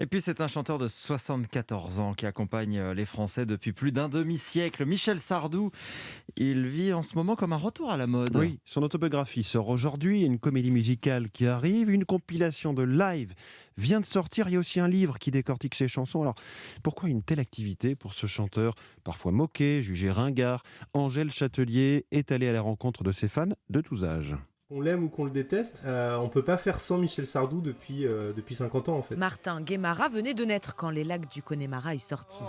Et puis c'est un chanteur de 74 ans qui accompagne les Français depuis plus d'un demi-siècle. Michel Sardou, il vit en ce moment comme un retour à la mode. Oui, son autobiographie sort aujourd'hui, il y a une comédie musicale qui arrive, une compilation de live vient de sortir, il y a aussi un livre qui décortique ses chansons. Alors, pourquoi une telle activité pour ce chanteur, parfois moqué, jugé ringard? Angèle Châtelier est allée à la rencontre de ses fans de tous âges. Qu'on l'aime ou qu'on le déteste, on peut pas faire sans Michel Sardou depuis 50 ans en fait. Martin Guémara venait de naître quand Les Lacs du Connemara est sorti.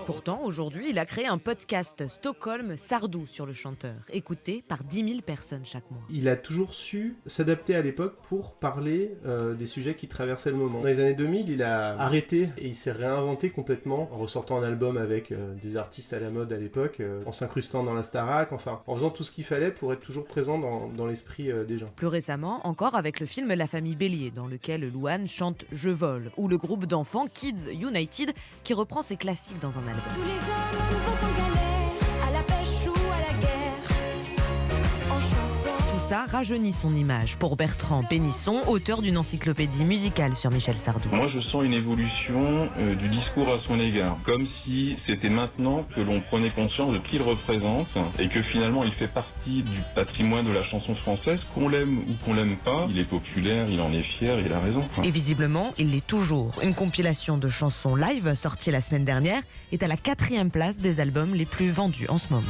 Pourtant, aujourd'hui, il a créé un podcast Stockholm Sardou sur le chanteur, écouté par 10 000 personnes chaque mois. Il a toujours su s'adapter à l'époque pour parler des sujets qui traversaient le moment. Dans les années 2000, il a arrêté et il s'est réinventé complètement en ressortant un album avec des artistes à la mode à l'époque, en s'incrustant dans la Starac, enfin en faisant tout ce qu'il fallait pour être toujours présent dans l'esprit des gens. Plus récemment, encore avec le film La famille Bélier, dans lequel Louane chante Je vole, ou le groupe d'enfants Kids United qui reprend ses classiques dans un album. Tous les hommes vont en galère, à la pêche ou à la guerre, en chantant. Tout ça rajeunit son image pour Bertrand Pénisson, auteur d'une encyclopédie musicale sur Michel Sardou. Moi, je sens une évolution du discours à son égard, comme si c'était maintenant que l'on prenait conscience de qui il représente et que finalement il fait partie du patrimoine de la chanson française, qu'on l'aime ou qu'on l'aime pas. Il est populaire, il en est fier, il a raison. Et visiblement, il l'est toujours. Une compilation de chansons live sortie la semaine dernière est à la 4e place des albums les plus vendus en ce moment.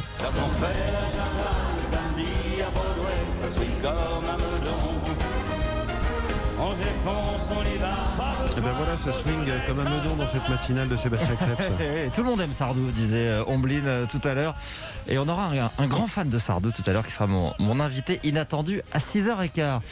Et ben voilà, ça swing comme un meudon dans cette matinale de Sébastien Krebs. Tout le monde aime Sardou, disait Omblin tout à l'heure. Et on aura un grand fan de Sardou tout à l'heure qui sera mon invité inattendu à 6h15.